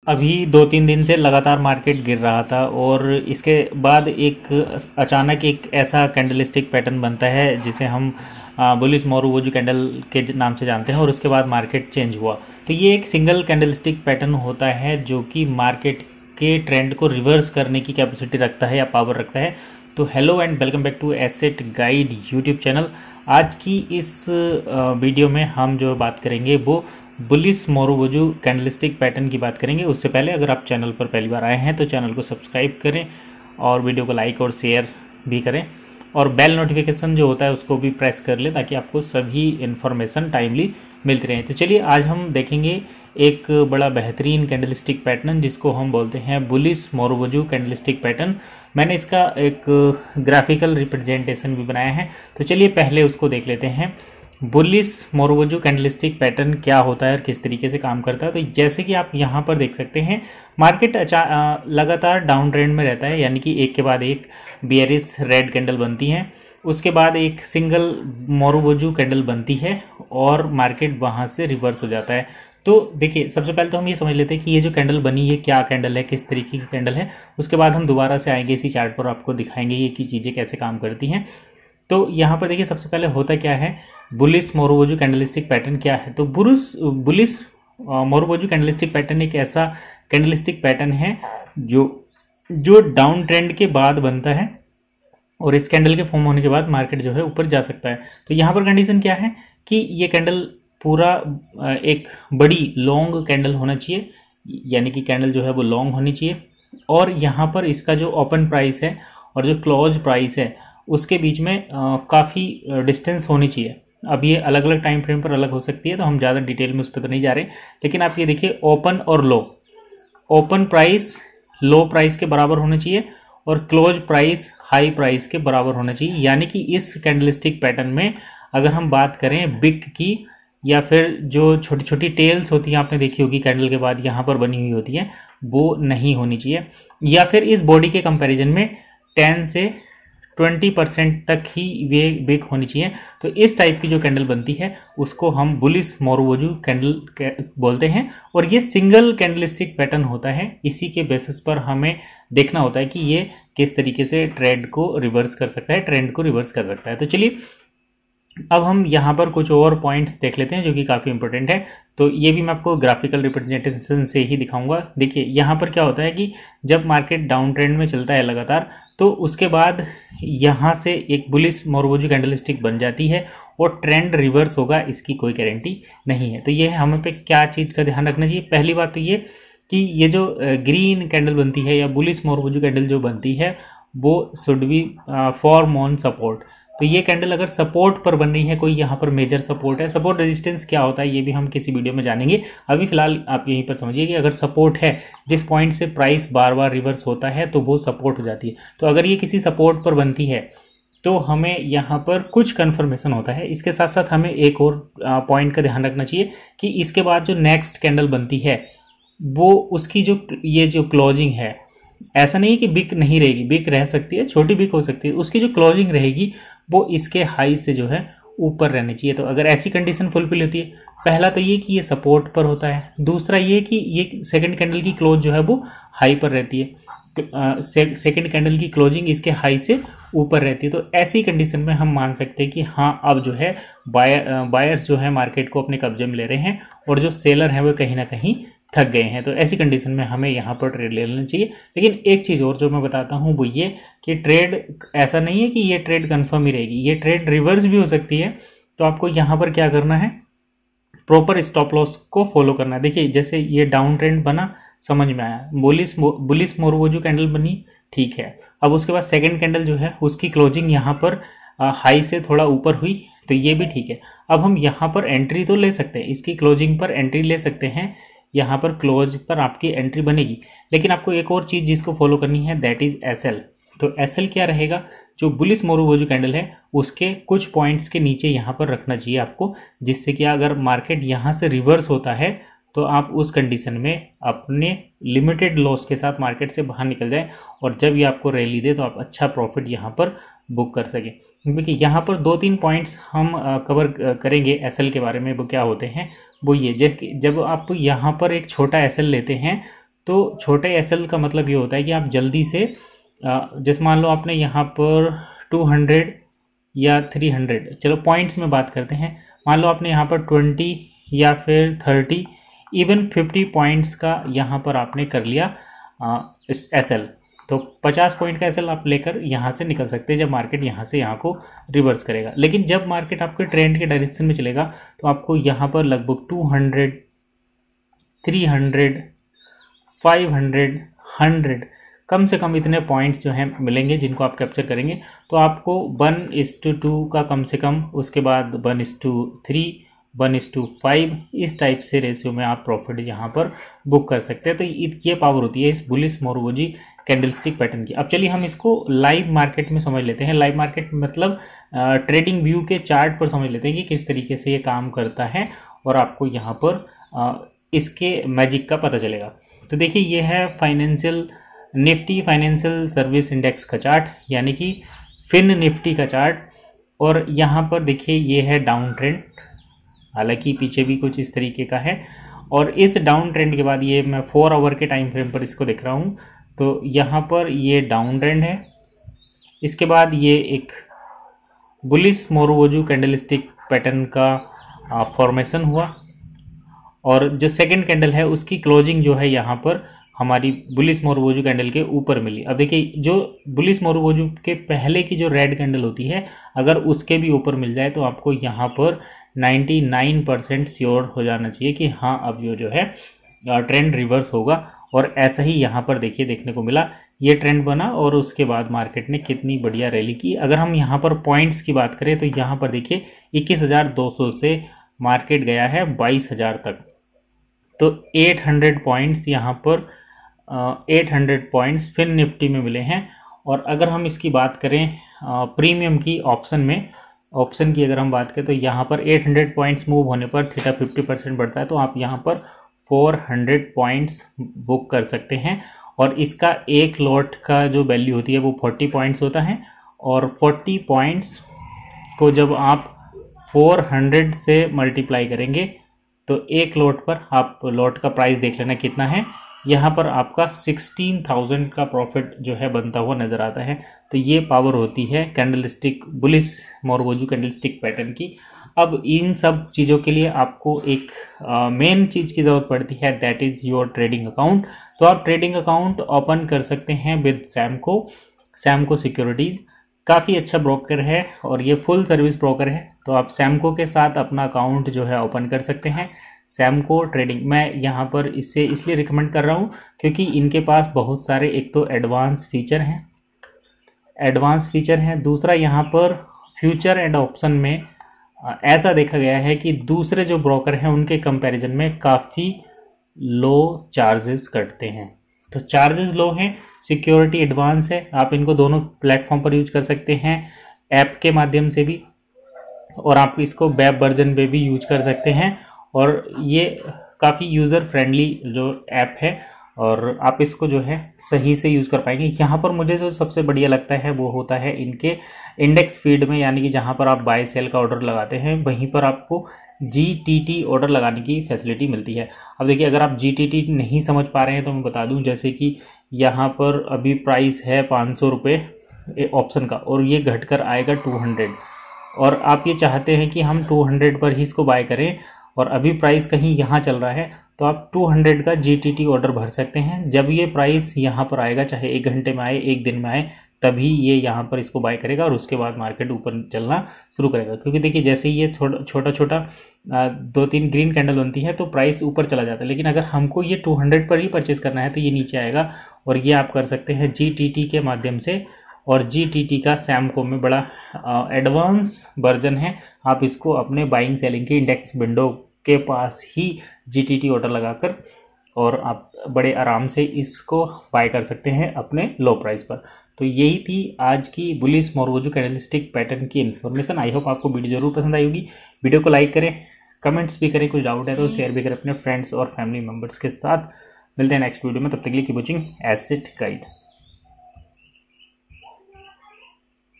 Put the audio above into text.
अभी 2-3 दिन से लगातार मार्केट गिर रहा था और इसके बाद एक अचानक एक ऐसा कैंडलस्टिक पैटर्न बनता है जिसे हम बुलिश मोरुओजू कैंडल के नाम से जानते हैं और उसके बाद मार्केट चेंज हुआ। तो ये एक सिंगल कैंडलस्टिक पैटर्न होता है जो कि मार्केट के ट्रेंड को रिवर्स करने की कैपेसिटी रखता है या पावर रखता है। तो hello and welcome back to asset guide YouTube channel. आज की इस वीडियो में हम जो बात करेंगे वो बुलिश मोरुओजू कैंडलस्टिक पैटर्न की बात करेंगे। उससे पहले अगर आप चैनल पर पहली बार आए हैं तो चैनल को सब्सक्राइब करें और वीडियो को लाइक और शेयर भी करें और बेल नोटिफिकेशन जो होता है उसको भी प्रेस कर लें ताकि आपको सभी इन्फॉर्मेशन टाइमली मिलती रहे। तो चलिए आज हम देखेंगे एक बड़ा बेहतरीन कैंडलस्टिक पैटर्न जिसको हम बोलते हैं बुलिश मोरुओजू कैंडलस्टिक पैटर्न। मैंने इसका एक ग्राफिकल रिप्रेजेंटेशन भी बनाया है, तो चलिए पहले उसको देख लेते हैं। बुलिश मोरुओजू कैंडलस्टिक पैटर्न क्या होता है और किस तरीके से काम करता है। तो जैसे कि आप यहाँ पर देख सकते हैं मार्केट लगातार डाउन ट्रेंड में रहता है, यानी कि एक के बाद एक बियरिश रेड कैंडल बनती हैं, उसके बाद एक सिंगल मोरुओजू कैंडल बनती है और मार्केट वहाँ से रिवर्स हो जाता है। तो देखिए सबसे पहले तो हम ये समझ लेते हैं कि ये जो कैंडल बनी ये क्या कैंडल है, किस तरीके की कैंडल है। उसके बाद हम दोबारा से आएंगे इसी चार्ट पर, आपको दिखाएंगे ये कि चीज़ें कैसे काम करती हैं। तो यहाँ पर देखिए सबसे पहले होता क्या है, बुलिश मोरुओजू कैंडलस्टिक पैटर्न क्या है। तो बुलिश मोरुओजू कैंडलस्टिक पैटर्न एक ऐसा कैंडलस्टिक पैटर्न है जो डाउन ट्रेंड के बाद बनता है और इस कैंडल के फॉर्म होने के बाद मार्केट जो है ऊपर जा सकता है। तो यहाँ पर कंडीशन क्या है कि ये कैंडल पूरा एक बड़ी लॉन्ग कैंडल होना चाहिए, यानी कि कैंडल जो है वो लॉन्ग होनी चाहिए और यहाँ पर इसका जो ओपन प्राइस है और जो क्लोज प्राइस है उसके बीच में काफ़ी डिस्टेंस होनी चाहिए। अब ये अलग अलग टाइम फ्रेम पर अलग हो सकती है, तो हम ज़्यादा डिटेल में उस पर तो नहीं जा रहे, लेकिन आप ये देखिए ओपन और लो, ओपन प्राइस लो प्राइस के बराबर होना चाहिए और क्लोज प्राइस हाई प्राइस के बराबर होना चाहिए। यानी कि इस कैंडलस्टिक पैटर्न में अगर हम बात करें बिग की या फिर जो छोटी छोटी टेल्स होती हैं आपने देखी होगी कैंडल के बाद यहाँ पर बनी हुई होती है, वो नहीं होनी चाहिए, या फिर इस बॉडी के कंपैरिजन में 10 से 20% तक ही वे बिग होनी चाहिए। तो इस टाइप की जो कैंडल बनती है उसको हम बुलिश मोरुओजू कैंडल बोलते हैं और ये सिंगल कैंडलस्टिक पैटर्न होता है। इसी के बेसिस पर हमें देखना होता है कि ये किस तरीके से ट्रेंड को रिवर्स कर सकता है, ट्रेंड को रिवर्स कर सकता है। तो चलिए अब हम यहाँ पर कुछ और पॉइंट्स देख लेते हैं जो कि काफ़ी इंपॉर्टेंट है। तो ये भी मैं आपको ग्राफिकल रिप्रेजेंटेशन से ही दिखाऊंगा। देखिए यहाँ पर क्या होता है कि जब मार्केट डाउन ट्रेंड में चलता है लगातार, तो उसके बाद यहाँ से एक बुलिश मोरुओजू कैंडलस्टिक बन जाती है और ट्रेंड रिवर्स होगा, इसकी कोई गारंटी नहीं है। तो ये हमें पे क्या चीज़ का ध्यान रखना चाहिए। पहली बात तो ये कि ये जो ग्रीन कैंडल बनती है या बुलिश मोरुओजू कैंडल जो बनती है वो should be form on support. तो ये कैंडल अगर सपोर्ट पर बन रही है, कोई यहाँ पर मेजर सपोर्ट है, सपोर्ट रेजिस्टेंस क्या होता है ये भी हम किसी वीडियो में जानेंगे। अभी फिलहाल आप यहीं पर समझिए कि अगर सपोर्ट है, जिस पॉइंट से प्राइस बार बार रिवर्स होता है तो वो सपोर्ट हो जाती है। तो अगर ये किसी सपोर्ट पर बनती है तो हमें यहाँ पर कुछ कन्फर्मेशन होता है। इसके साथ साथ हमें एक और पॉइंट का ध्यान रखना चाहिए कि इसके बाद जो नेक्स्ट कैंडल बनती है वो उसकी जो ये जो क्लोजिंग है, ऐसा नहीं है कि बिग नहीं रहेगी, बिग रह सकती है, छोटी बिग हो सकती है, उसकी जो क्लोजिंग रहेगी वो इसके हाई से जो है ऊपर रहनी चाहिए। तो अगर ऐसी कंडीशन फुलफिल होती है, पहला तो ये कि ये सपोर्ट पर होता है, दूसरा ये कि ये सेकंड कैंडल की क्लोज जो है वो हाई पर रहती है, सेकंड कैंडल की क्लोजिंग इसके हाई से ऊपर रहती है। तो ऐसी कंडीशन में हम मान सकते हैं कि हाँ अब जो है बायर्स जो है मार्केट को अपने कब्जे में ले रहे हैं और जो सेलर हैं वो कहीं ना कहीं थक गए हैं। तो ऐसी कंडीशन में हमें यहाँ पर ट्रेड ले लेना चाहिए। लेकिन एक चीज़ और जो मैं बताता हूँ वो ये कि ट्रेड ऐसा नहीं है कि ये ट्रेड कंफर्म ही रहेगी, ये ट्रेड रिवर्स भी हो सकती है। तो आपको यहाँ पर क्या करना है, प्रॉपर स्टॉप लॉस को फॉलो करना है। देखिए जैसे ये डाउन ट्रेंड बना, समझ में आया, बुलिश मोरुओजू कैंडल बनी, ठीक है। अब उसके बाद सेकेंड कैंडल जो है उसकी क्लोजिंग यहाँ पर हाई से थोड़ा ऊपर हुई, तो ये भी ठीक है। अब हम यहाँ पर एंट्री तो ले सकते हैं, इसकी क्लोजिंग पर एंट्री ले सकते हैं, यहाँ पर क्लोज पर आपकी एंट्री बनेगी। लेकिन आपको एक और चीज़ जिसको फॉलो करनी है दैट इज एसएल। तो एसएल क्या रहेगा, जो बुलिश मोरुओजू कैंडल है उसके कुछ पॉइंट्स के नीचे यहाँ पर रखना चाहिए आपको, जिससे कि अगर मार्केट यहाँ से रिवर्स होता है तो आप उस कंडीशन में अपने लिमिटेड लॉस के साथ मार्केट से बाहर निकल जाए और जब ये आपको रैली दे तो आप अच्छा प्रॉफिट यहाँ पर बुक कर सकें। क्योंकि यहाँ पर 2-3 पॉइंट्स हम कवर करेंगे एसएल के बारे में। वो क्या होते हैं, वो ये जब आप यहाँ पर एक छोटा एसएल लेते हैं तो छोटे एसएल का मतलब ये होता है कि आप जल्दी से जैसे मान लो आपने यहाँ पर 200 या 300, चलो पॉइंट्स में बात करते हैं, मान लो आपने यहाँ पर 20 या फिर 30 इवन 50 पॉइंट्स का यहाँ पर आपने कर लिया एसएल, तो 50 पॉइंट का एसएल आप लेकर यहाँ से निकल सकते हैं जब मार्केट यहाँ से यहाँ को रिवर्स करेगा। लेकिन जब मार्केट आपके ट्रेंड के डायरेक्शन में चलेगा तो आपको यहाँ पर लगभग 200, 300, 500, 100 कम से कम इतने पॉइंट्स जो हैं मिलेंगे जिनको आप कैप्चर करेंगे। तो आपको 1:2 का कम से कम, उसके बाद 1:3, 1:5 इस टाइप से रेशियो में आप प्रॉफिट यहाँ पर बुक कर सकते हैं। तो ये पावर होती है इस बुलिश मोरवोजी कैंडलस्टिक पैटर्न की। अब चलिए हम इसको लाइव मार्केट में समझ लेते हैं। लाइव मार्केट मतलब ट्रेडिंग व्यू के चार्ट पर समझ लेते हैं कि किस तरीके से ये काम करता है और आपको यहाँ पर इसके मैजिक का पता चलेगा। तो देखिए ये है निफ्टी फाइनेंशियल सर्विस इंडेक्स का चार्ट, यानी कि फिन निफ्टी का चार्ट। और यहाँ पर देखिए ये है डाउन ट्रेंड, हालांकि पीछे भी कुछ इस तरीके का है। और इस डाउन ट्रेंड के बाद ये मैं 4 आवर के टाइम फ्रेम पर इसको देख रहा हूँ, तो यहाँ पर ये डाउन ट्रेंड है। इसके बाद ये एक बुलिश मोरवोजी कैंडलस्टिक पैटर्न का फॉर्मेशन हुआ और जो सेकंड कैंडल है उसकी क्लोजिंग जो है यहाँ पर हमारी बुलिश मोरवोजी कैंडल के ऊपर मिली। अब देखिए जो बुलिश मोरवोजी के पहले की जो रेड कैंडल होती है, अगर उसके भी ऊपर मिल जाए तो आपको यहाँ पर 99% श्योर हो जाना चाहिए कि हाँ अब जो है ट्रेंड रिवर्स होगा। और ऐसा ही यहाँ पर देखिए देखने को मिला, ये ट्रेंड बना और उसके बाद मार्केट ने कितनी बढ़िया रैली की। अगर हम यहाँ पर पॉइंट्स की बात करें तो यहाँ पर देखिए 21,200 से मार्केट गया है 22,000 तक, तो 800 पॉइंट्स यहाँ पर 800 पॉइंट्स फिन निफ्टी में मिले हैं। और अगर हम इसकी बात करें प्रीमियम की ऑप्शन की अगर हम बात करें तो यहाँ पर 800 पॉइंट्स मूव होने पर थीटा 50% बढ़ता है, तो आप यहाँ पर 400 पॉइंट्स बुक कर सकते हैं। और इसका एक लॉट का जो वैल्यू होती है वो 40 पॉइंट्स होता है। और 40 पॉइंट्स को जब आप 400 से मल्टीप्लाई करेंगे तो एक लॉट पर आप लॉट का प्राइस देख लेना कितना है, यहाँ पर आपका 16,000 का प्रॉफिट जो है बनता हुआ नज़र आता है। तो ये पावर होती है कैंडलस्टिक बुलिश मोरवोजी कैंडलस्टिक पैटर्न की। अब इन सब चीज़ों के लिए आपको एक मेन चीज़ की ज़रूरत पड़ती है, that is your trading account. तो आप ट्रेडिंग अकाउंट ओपन कर सकते हैं विद सैमको सिक्योरिटीज़। काफ़ी अच्छा ब्रोकर है और ये फुल सर्विस ब्रोकर है, तो आप सैमको के साथ अपना अकाउंट जो है ओपन कर सकते हैं। सैमको ट्रेडिंग मैं यहाँ पर इससे इसलिए रिकमेंड कर रहा हूँ क्योंकि इनके पास बहुत सारे, एक तो एडवांस फीचर हैं, दूसरा यहाँ पर फ्यूचर एंड ऑप्शन में ऐसा देखा गया है कि दूसरे जो ब्रोकर हैं उनके कंपैरिजन में काफ़ी लो चार्जेस कटते हैं। तो चार्जेस लो हैं, सिक्योरिटी एडवांस है, आप इनको दोनों प्लेटफॉर्म पर यूज कर सकते हैं, ऐप के माध्यम से भी, और आप इसको वेब वर्जन पे भी यूज कर सकते हैं। और ये काफ़ी यूज़र फ्रेंडली जो ऐप है और आप इसको जो है सही से यूज़ कर पाएंगे। यहाँ पर मुझे जो सबसे बढ़िया लगता है वो होता है इनके इंडेक्स फीड में, यानी कि जहाँ पर आप बाय सेल का ऑर्डर लगाते हैं वहीं पर आपको GTT ऑर्डर लगाने की फैसिलिटी मिलती है। अब देखिए अगर आप GTT नहीं समझ पा रहे हैं तो मैं बता दूं, जैसे कि यहाँ पर अभी प्राइस है 500 रुपये ऑप्शन का और ये घटकर आएगा 200, और आप ये चाहते हैं कि हम 200 पर ही इसको बाय करें और अभी प्राइस कहीं यहाँ चल रहा है, तो आप 200 का GTT ऑर्डर भर सकते हैं। जब ये प्राइस यहाँ पर आएगा, चाहे 1 घंटे में आए 1 दिन में आए, तभी ये यहाँ पर इसको बाय करेगा और उसके बाद मार्केट ऊपर चलना शुरू करेगा। क्योंकि देखिए जैसे ही ये छोटा 2-3 ग्रीन कैंडल बनती है तो प्राइस ऊपर चला जाता है, लेकिन अगर हमको ये 200 पर ही परचेज करना है तो ये नीचे आएगा। और ये आप कर सकते हैं GTT के माध्यम से, और GTT का सैमको में बड़ा एडवांस वर्जन है। आप इसको अपने बाइंग सेलिंग की इंडेक्स विंडो के पास ही GTT ऑर्डर लगाकर और आप बड़े आराम से इसको बाय कर सकते हैं अपने लो प्राइस पर। तो यही थी आज की बुलिश मोरवोजी कैंडलस्टिक पैटर्न की इन्फॉर्मेशन। आई होप आपको वीडियो जरूर पसंद आई होगी। वीडियो को लाइक करें, कमेंट्स भी करें, कुछ डाउट है तो शेयर भी करें अपने फ्रेंड्स और फैमिली मेम्बर्स के साथ। मिलते हैं नेक्स्ट वीडियो में, तब तक के लिए कीप वॉचिंग एसेट गाइड।